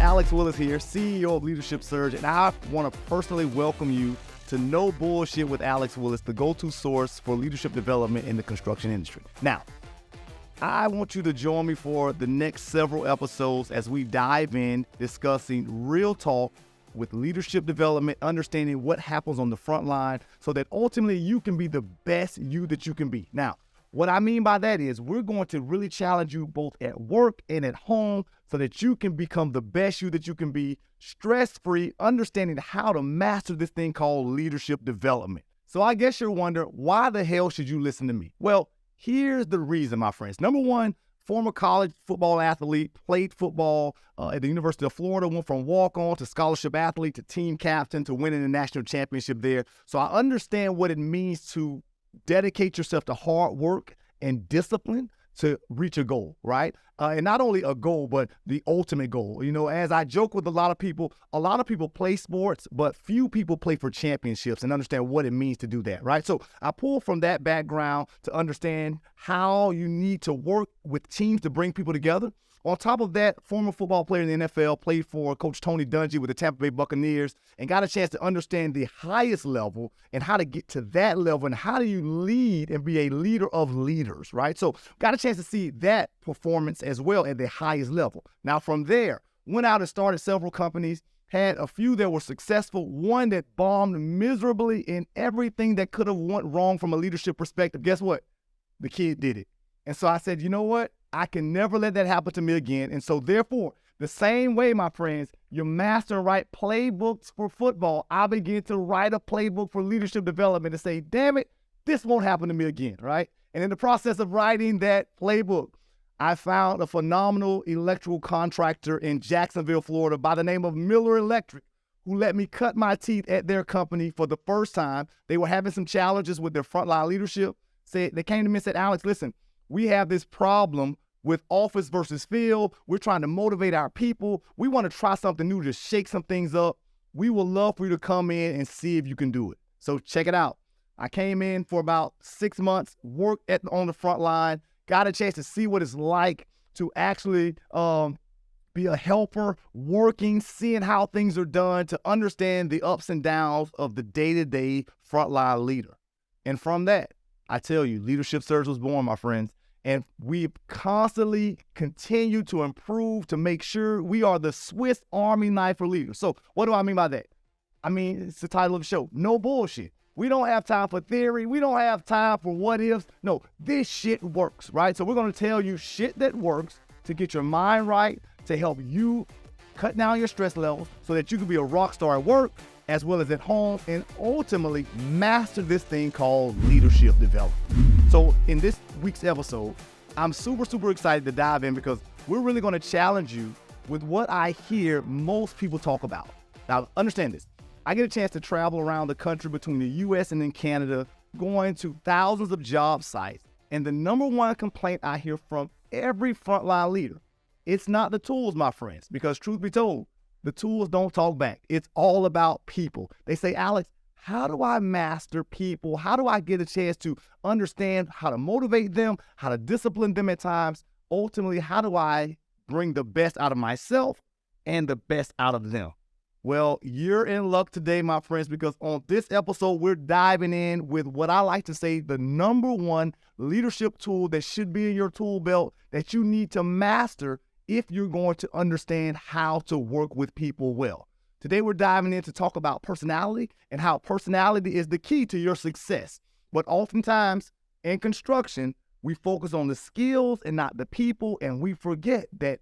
Alex Willis here, CEO of Leadership Surge, and I want to personally welcome you to No Bullshit with Alex Willis, the go-to source for leadership development in the construction industry. Now, I want you to join me for the next several episodes as we dive in discussing real talk with leadership development, understanding what happens on the front line so that ultimately you can be the best you that you can be. Now, what I mean by that is we're going to really challenge you both at work and at home so that you can become the best you that you can be, stress-free, understanding how to master this thing called leadership development. So I guess you're wondering, why the hell should you listen to me? Well, here's the reason, my friends. Number one, former college football athlete, played football at the University of Florida, went from walk-on to scholarship athlete to team captain to winning the national championship there. So I understand what it means to dedicate yourself to hard work and discipline to reach a goal, right? And not only a goal, but the ultimate goal. You know, as I joke with a lot of people play sports, but few people play for championships and understand what it means to do that, right? So I pull from that background to understand how you need to work with teams to bring people together. On top of that, former football player in the NFL, played for Coach Tony Dungy with the Tampa Bay Buccaneers, and got a chance to understand the highest level and how to get to that level and how do you lead and be a leader of leaders, right? So got a chance to see that performance as well at the highest level. Now from there, went out and started several companies, had a few that were successful, one that bombed miserably in everything that could have went wrong from a leadership perspective. Guess what? The kid did it. And so I said, you know what? I can never let that happen to me again. And so therefore, the same way, my friends, you master and write playbooks for football, I begin to write a playbook for leadership development and say, damn it, this won't happen to me again, right? And in the process of writing that playbook, I found a phenomenal electrical contractor in Jacksonville, Florida by the name of Miller Electric, who let me cut my teeth at their company for the first time. They were having some challenges with their frontline leadership. They came to me and said, Alex, listen, we have this problem with office versus field. We're trying to motivate our people. We want to try something new to shake some things up. We would love for you to come in and see if you can do it. So check it out. I came in for about 6 months, worked on the front line, got a chance to see what it's like to actually be a helper, working, seeing how things are done, to understand the ups and downs of the day-to-day frontline leader. And from that, I tell you, Leadership Surge was born, my friends. And we constantly continue to improve to make sure we are the Swiss Army knife for leaders. So what do I mean by that? I mean, it's the title of the show, No Bullshit. We don't have time for theory. We don't have time for what ifs. No, this shit works, right? So we're going to tell you shit that works to get your mind right, to help you cut down your stress levels so that you can be a rock star at work as well as at home, and ultimately master this thing called leadership development. So in this week's episode, I'm super excited to dive in because we're really going to challenge you with what I hear most people talk about. Now, understand this. I get a chance to travel around the country between the U.S. and in Canada, going to thousands of job sites. And the number one complaint I hear from every frontline leader, it's not the tools, my friends, because truth be told, the tools don't talk back. It's all about people. They say, Alex, how do I master people? How do I get a chance to understand how to motivate them, how to discipline them at times? Ultimately, how do I bring the best out of myself and the best out of them? Well, you're in luck today, my friends, because on this episode, we're diving in with what I like to say, the number one leadership tool that should be in your tool belt that you need to master if you're going to understand how to work with people well. Today, we're diving in to talk about personality and how personality is the key to your success. But oftentimes in construction, we focus on the skills and not the people, and we forget that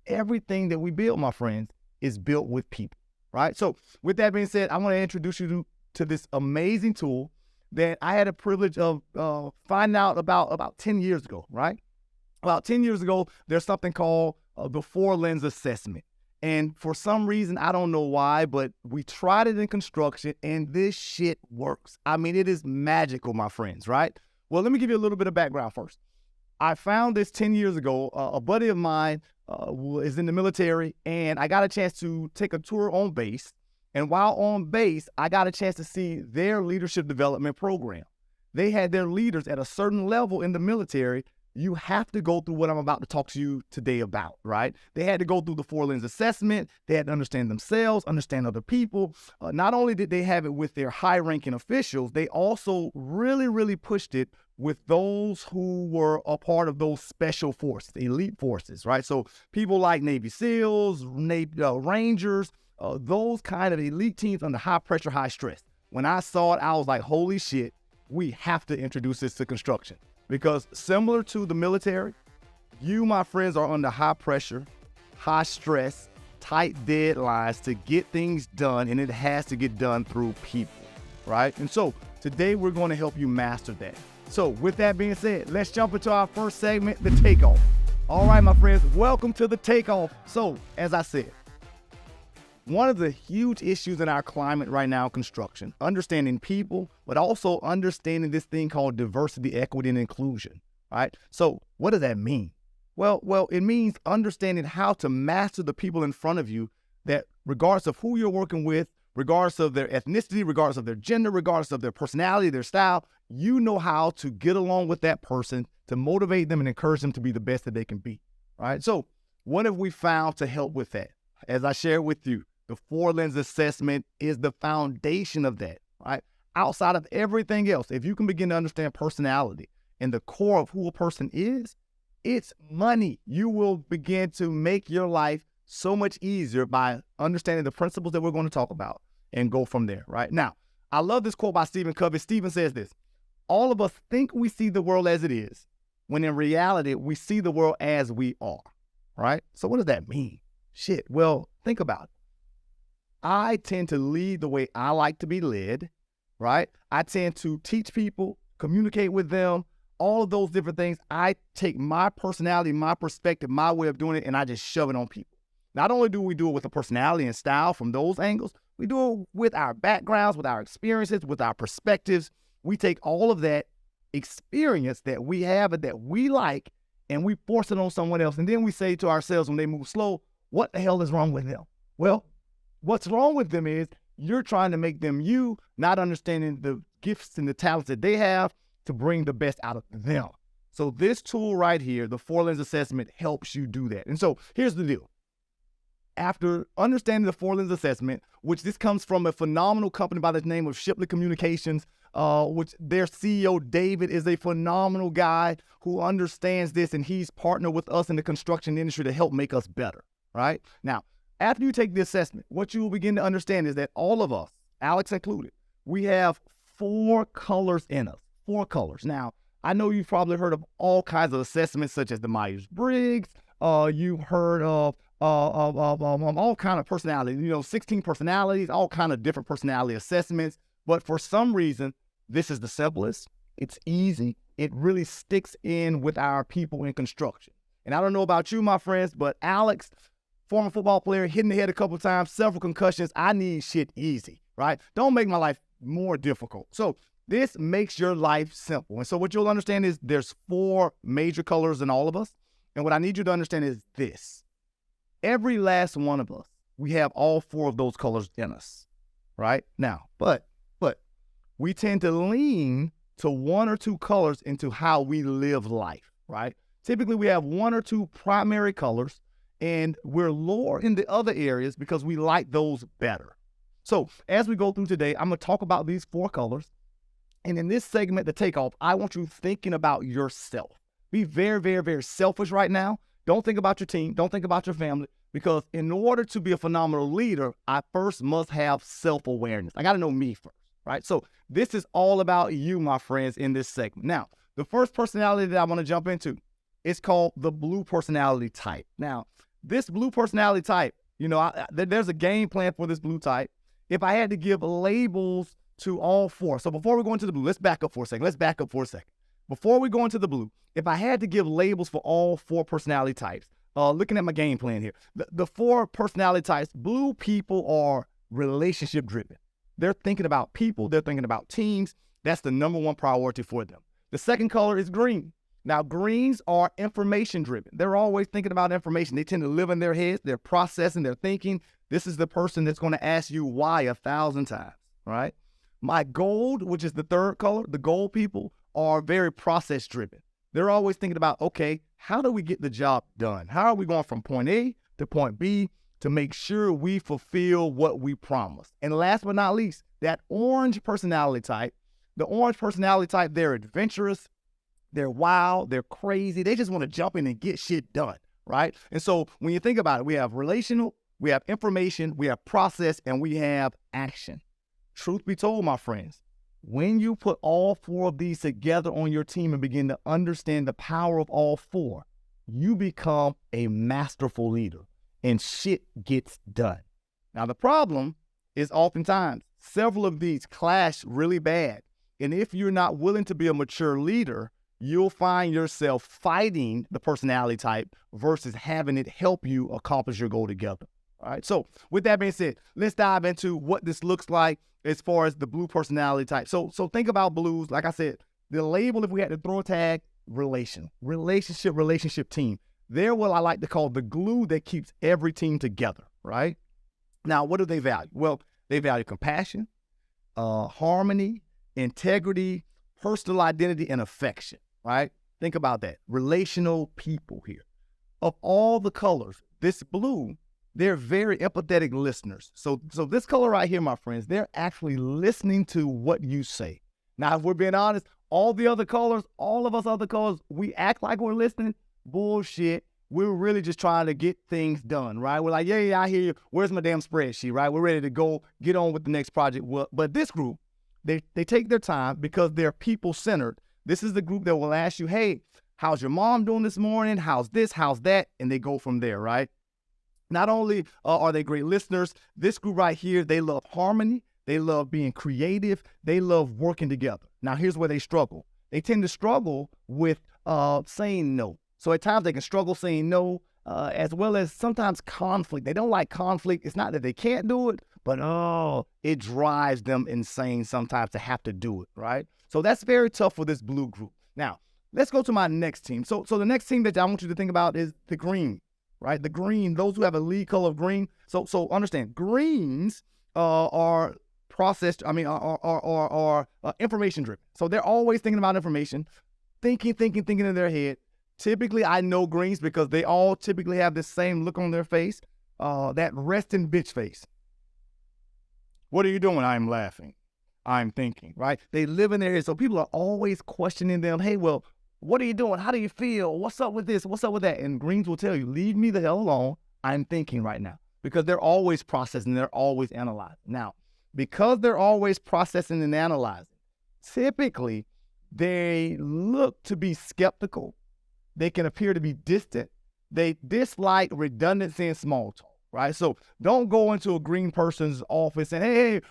everything that we build, my friends, is built with people, right? So with that being said, I want to introduce you to this amazing tool that I had a privilege of finding out about 10 years ago, right? About 10 years ago, there's something called the 4-lens assessment. And for some reason, I don't know why, but we tried it in construction and this shit works. I mean, it is magical, my friends, right? Well, let me give you a little bit of background first. I found this 10 years ago. A buddy of mine is in the military, and I got a chance to take a tour on base. And while on base, I got a chance to see their leadership development program. They had their leaders at a certain level in the military you have to go through what I'm about to talk to you today about, right? They had to go through the 4-lens assessment. They had to understand themselves, understand other people. Not only did they have it with their high-ranking officials, they also really, really pushed it with those who were a part of those special forces, elite forces, right? So people like Navy SEALs, Rangers, those kind of elite teams under high pressure, high stress. When I saw it, I was like, holy shit, we have to introduce this to construction. Because similar to the military, you, my friends, are under high pressure, high stress, tight deadlines to get things done, and it has to get done through people, right? And so today we're going to help you master that. So with that being said, let's jump into our first segment, the takeoff. All right, my friends, welcome to the takeoff. So as I said, one of the huge issues in our climate right now, construction, understanding people, but also understanding this thing called diversity, equity, and inclusion, right? So what does that mean? Well, it means understanding how to master the people in front of you, that regardless of who you're working with, regardless of their ethnicity, regardless of their gender, regardless of their personality, their style, you know how to get along with that person to motivate them and encourage them to be the best that they can be, right? So what have we found to help with that? As I shared with you, the 4-lens assessment is the foundation of that, right? Outside of everything else, if you can begin to understand personality and the core of who a person is, it's money. You will begin to make your life so much easier by understanding the principles that we're going to talk about and go from there, right? Now, I love this quote by Stephen Covey. Stephen says this: all of us think we see the world as it is, when in reality, we see the world as we are, right? So what does that mean? Shit, well, think about it. I tend to lead the way I like to be led, right? I tend to teach people, communicate with them, all of those different things. I take my personality, my perspective, my way of doing it, and I just shove it on people. Not only do we do it with a personality and style from those angles, we do it with our backgrounds, with our experiences, with our perspectives. We take all of that experience that we have and that we like, and we force it on someone else. And then we say to ourselves when they move slow, what the hell is wrong with them? Well, what's wrong with them is you're trying to make them you, not understanding the gifts and the talents that they have to bring the best out of them. So this tool right here, the 4-lens assessment, helps you do that. And so here's the deal. After understanding the 4-lens assessment, which this comes from a phenomenal company by the name of Shipley Communications, which their CEO, David, is a phenomenal guy who understands this, and he's partnered with us in the construction industry to help make us better, right? Now, after you take the assessment, what you will begin to understand is that all of us, Alex included, we have 4 colors in us, 4 colors. Now, I know you've probably heard of all kinds of assessments such as the Myers-Briggs. You've heard of all kind of personalities, 16 personalities, all kind of different personality assessments. But for some reason, this is the simplest. It's easy. It really sticks in with our people in construction. And I don't know about you, my friends, but Alex, former football player, hitting the head a couple of times, several concussions. I need shit easy, right? Don't make my life more difficult. So this makes your life simple. And so what you'll understand is there's 4 major colors in all of us. And what I need you to understand is this. Every last one of us, we have all 4 of those colors in us, right? Now, but we tend to lean to 1 or 2 colors into how we live life, right? Typically, we have 1 or 2 primary colors, and we're lower in the other areas because we like those better. So as we go through today, I'm going to talk about these 4 colors. And in this segment, the takeoff, I want you thinking about yourself. Be very, very, very selfish right now. Don't think about your team. Don't think about your family. Because in order to be a phenomenal leader, I first must have self-awareness. I got to know me first, right? So this is all about you, my friends, in this segment. Now, the first personality that I want to jump into is called the blue personality type. Now, this blue personality type, there's a game plan for this blue type. If I had to give labels to all 4. So before we go into the blue, let's back up for a second. Before we go into the blue, if I had to give labels for all 4 personality types, looking at my game plan here, the 4 personality types, blue people are relationship driven. They're thinking about people. They're thinking about teams. That's the number 1 priority for them. The second color is green. Now, greens are information driven. They're always thinking about information. They tend to live in their heads. They're processing, they're thinking. This is the person that's going to ask you why 1,000 times, right? My gold, which is the third color, the gold people are very process driven. They're always thinking about, okay, how do we get the job done? How are we going from point A to point B to make sure we fulfill what we promised? And last but not least, that orange personality type, they're adventurous, they're wild, they're crazy. They just want to jump in and get shit done, right? And so when you think about it, we have relational, we have information, we have process, and we have action. Truth be told, my friends, when you put all four of these together on your team and begin to understand the power of all four, you become a masterful leader and shit gets done. Now, the problem is oftentimes several of these clash really bad. And if you're not willing to be a mature leader, you'll find yourself fighting the personality type versus having it help you accomplish your goal together. All right. So with that being said, let's dive into what this looks like as far as the blue personality type. So think about blues. Like I said, the label, if we had to throw a tag, relationship team. They're what I like to call the glue that keeps every team together, right? Now, what do they value? Well, they value compassion, harmony, integrity, personal identity, and affection, right? Think about that. Relational people here. Of all the colors, this blue, they're very empathetic listeners. So this color right here, my friends, they're actually listening to what you say. Now, if we're being honest, all the other colors, all of us other colors, we act like we're listening. Bullshit. We're really just trying to get things done, right? We're like, yeah, I hear you. Where's my damn spreadsheet, right? We're ready to go get on with the next project. Well, but this group, they take their time because they're people-centered. This is the group that will ask you, hey, how's your mom doing this morning? How's this? How's that? And they go from there, right? Not only are they great listeners, this group right here, they love harmony. They love being creative. They love working together. Now, here's where they struggle. They tend to struggle with saying no. So at times they can struggle saying no, as well as sometimes conflict. They don't like conflict. It's not that they can't do it, but it drives them insane sometimes to have to do it, right? So that's very tough for this blue group. Now, let's go to my next team. So the next team that I want you to think about is the green. Right, the green, those who have a lead color of green. So understand, greens are processed. Are information driven. So they're always thinking about information, thinking in their head. Typically, I know greens because they all typically have the same look on their face, that resting bitch face. What are you doing? I'm laughing. I'm thinking. Right? They live in their head. So people are always questioning them. Hey, well, what are you doing? How do you feel? What's up with this? What's up with that? And greens will tell you, leave me the hell alone. I'm thinking right now, because they're always processing. They're always analyzing. Now, because they're always processing and analyzing, typically they look to be skeptical. They can appear to be distant. They dislike redundancy and small talk, right? So don't go into a green person's office and, hey,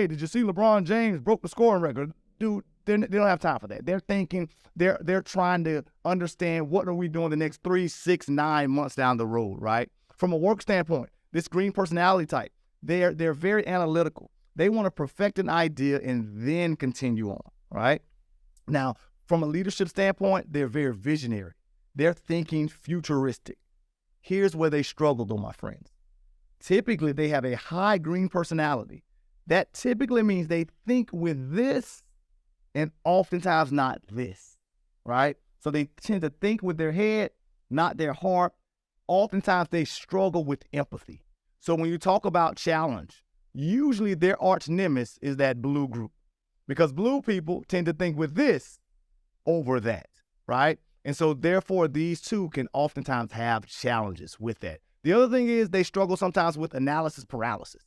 did you see LeBron James broke the scoring record? Dude, they don't have time for that. They're thinking, they're trying to understand what are we doing the next 3, 6, 9 months down the road, right? From a work standpoint, this green personality type, they're very analytical. They want to perfect an idea and then continue on, right? Now, from a leadership standpoint, they're very visionary. They're thinking futuristic. Here's where they struggle though, my friends. Typically, they have a high green personality. That typically means they think with this and oftentimes not this, right? So they tend to think with their head, not their heart. Oftentimes they struggle with empathy. So when you talk about challenge, usually their arch nemesis is that blue group, because blue people tend to think with this over that, right? And so therefore these two can oftentimes have challenges with that. The other thing is they struggle sometimes with analysis paralysis,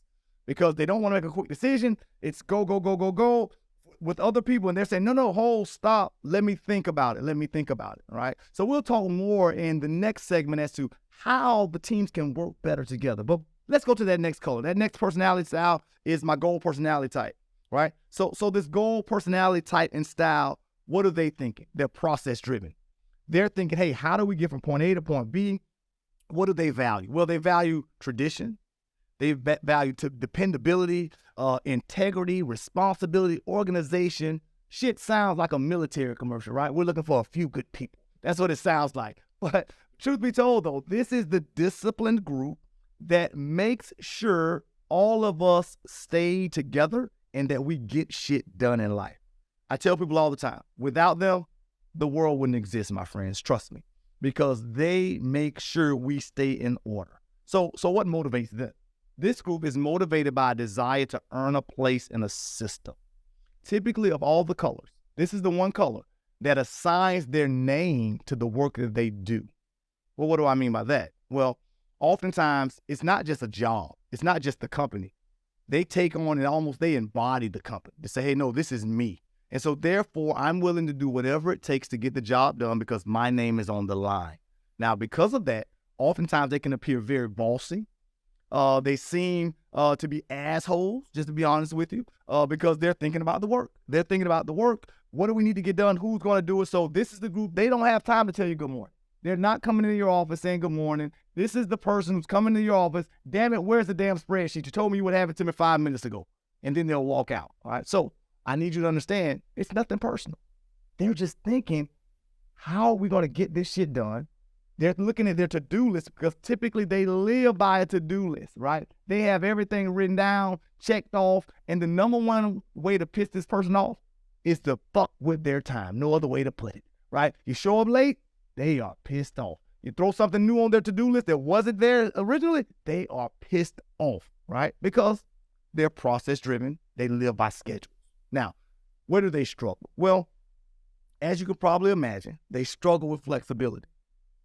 because they don't want to make a quick decision. It's go, go, go, go, go with other people. And they're saying, no, hold, stop. Let me think about it. Right? So we'll talk more in the next segment as to how the teams can work better together. But let's go to that next color. That next personality style is my goal personality type, right? So this goal personality type and style, what are they thinking? They're process driven. They're thinking, hey, how do we get from point A to point B? What do they value? Well, they value tradition. They value dependability, integrity, responsibility, organization. Shit sounds like a military commercial, right? We're looking for a few good people. That's what it sounds like. But truth be told, though, this is the disciplined group that makes sure all of us stay together and that we get shit done in life. I tell people all the time, without them, the world wouldn't exist, my friends. Trust me, because they make sure we stay in order. So what motivates them? This group is motivated by a desire to earn a place in a system. Typically, of all the colors, this is the one color that assigns their name to the work that they do. Well, what do I mean by that? Well, oftentimes, it's not just a job. It's not just the company. They take on and they embody the company. They say, hey, no, this is me. And so therefore, I'm willing to do whatever it takes to get the job done because my name is on the line. Now, because of that, oftentimes they can appear very bossy. They seem to be assholes, just to be honest with you, because they're thinking about the work. They're thinking about the work. What do we need to get done? Who's going to do it? So this is the group. They don't have time to tell you good morning. They're not coming into your office saying good morning. This is the person who's coming to your office. Damn it, where's the damn spreadsheet? You told me you would have it to me 5 minutes ago. And then they'll walk out. All right. So I need you to understand it's nothing personal. They're just thinking, how are we going to get this shit done? They're looking at their to-do list because typically they live by a to-do list, right? They have everything written down, checked off, and the number one way to piss this person off is to fuck with their time. No other way to put it, right? You show up late, they are pissed off. You throw something new on their to-do list that wasn't there originally, they are pissed off, right? Because they're process-driven. They live by schedule. Now, where do they struggle? Well, as you can probably imagine, they struggle with flexibility.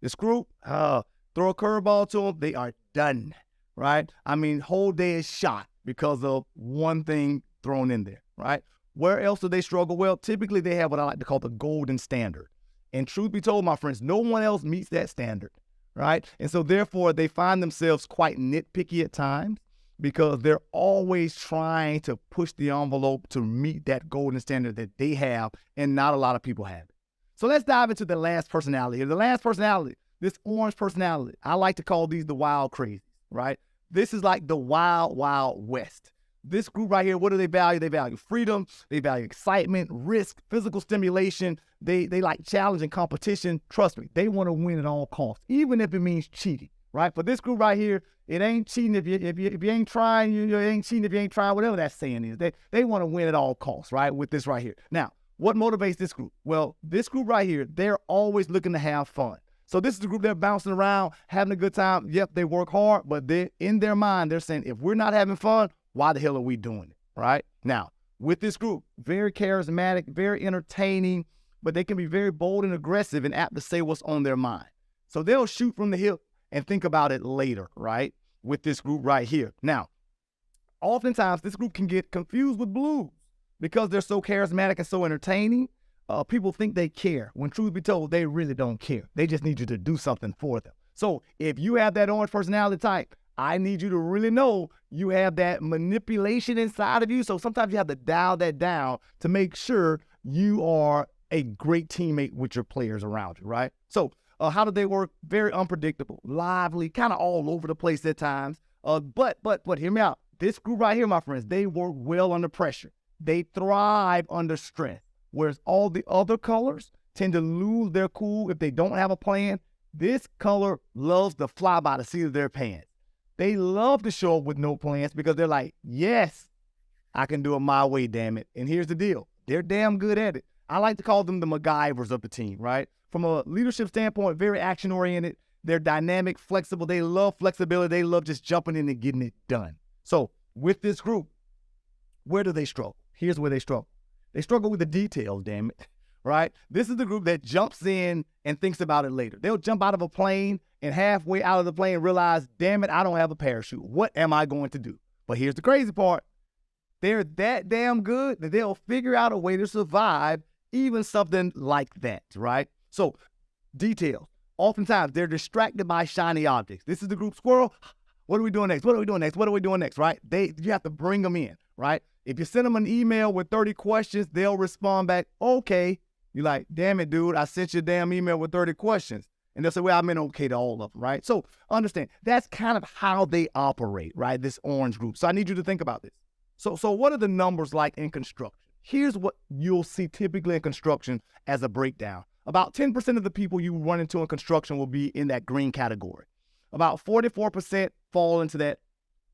This group, throw a curveball to them, they are done, right? I mean, whole day is shot because of one thing thrown in there, right? Where else do they struggle? Well, typically they have what I like to call the golden standard. And truth be told, my friends, no one else meets that standard, right? And so therefore, they find themselves quite nitpicky at times because they're always trying to push the envelope to meet that golden standard that they have, and not a lot of people have it. So let's dive into the last personality. The last personality, this orange personality, I like to call these the wild crazies, right? This is like the wild, wild west. This group right here, what do they value? They value freedom, they value excitement, risk, physical stimulation. They like challenge and competition. Trust me, they want to win at all costs, even if it means cheating, right? For this group right here, it ain't cheating if you ain't trying, you ain't cheating if you ain't trying, whatever that saying is. They want to win at all costs, right? With this right here. Now, what motivates this group? Well, this group right here, they're always looking to have fun. So this is the group they're bouncing around, having a good time. Yep, they work hard, but they in their mind, they're saying, if we're not having fun, why the hell are we doing it, right? Now, with this group, very charismatic, very entertaining, but they can be very bold and aggressive and apt to say what's on their mind. So they'll shoot from the hip and think about it later, right? With this group right here. Now, oftentimes this group can get confused with blues because they're so charismatic and so entertaining. People think they care, when truth be told, they really don't care. They just need you to do something for them. So if you have that orange personality type, I need you to really know you have that manipulation inside of you. So sometimes you have to dial that down to make sure you are a great teammate with your players around you, right? So how do they work? Very unpredictable, lively, kind of all over the place at times. But hear me out. This group right here, my friends, they work well under pressure. They thrive under stress. Whereas all the other colors tend to lose their cool if they don't have a plan. This color loves to fly by the seat of their pants. They love to show up with no plans because they're like, yes, I can do it my way, damn it. And here's the deal. They're damn good at it. I like to call them the MacGyvers of the team, right? From a leadership standpoint, very action-oriented. They're dynamic, flexible. They love flexibility. They love just jumping in and getting it done. So with this group, where do they struggle? Here's where they struggle. They struggle with the details, damn it, right? This is the group that jumps in and thinks about it later. They'll jump out of a plane and halfway out of the plane realize, damn it, I don't have a parachute. What am I going to do? But here's the crazy part. They're that damn good that they'll figure out a way to survive even something like that, right? So details. Oftentimes, they're distracted by shiny objects. This is the group squirrel. What are we doing next? What are we doing next? What are we doing next, right? You have to bring them in, right? If you send them an email with 30 questions, they'll respond back, okay. You're like, damn it, dude, I sent you a damn email with 30 questions. And they'll say, well, I meant okay to all of them, right? So understand, that's kind of how they operate, right? This orange group. So I need you to think about this. So what are the numbers like in construction? Here's what you'll see typically in construction as a breakdown. About 10% of the people you run into in construction will be in that green category. About 44% fall into that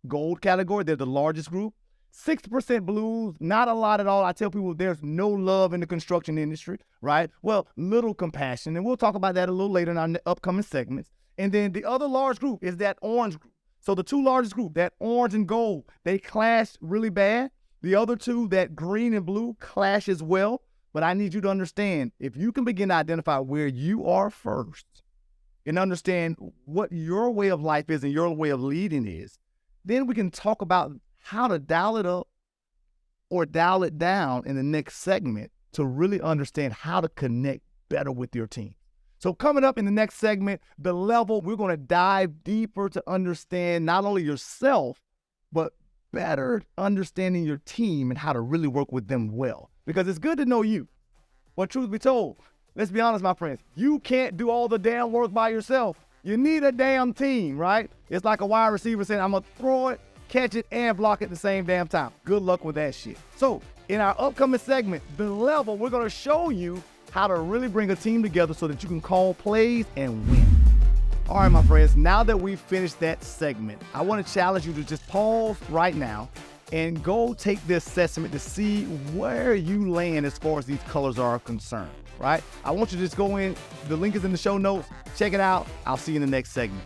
gold category. They're the largest group. 6% blues, not a lot at all. I tell people there's no love in the construction industry, right? Well, little compassion, and we'll talk about that a little later in our upcoming segments. And then the other large group is that orange group. So the two largest group, that orange and gold, they clash really bad. The other two, that green and blue, clash as well. But I need you to understand, if you can begin to identify where you are first and understand what your way of life is and your way of leading is, then we can talk about how to dial it up or dial it down in the next segment to really understand how to connect better with your team. So coming up in the next segment, the level, we're going to dive deeper to understand not only yourself, but better understanding your team and how to really work with them well. Because it's good to know you. But truth be told, let's be honest, my friends, you can't do all the damn work by yourself. You need a damn team, right? It's like a wide receiver saying, I'm going to throw it, catch it, and block it at the same damn time. Good luck with that shit. So in our upcoming segment, the level, we're going to show you how to really bring a team together so that you can call plays and win. All right, my friends, now that we've finished that segment, I want to challenge you to just pause right now and go take the assessment to see where you land as far as these colors are concerned, right? I want you to just go in. The link is in the show notes. Check it out. I'll see you in the next segment.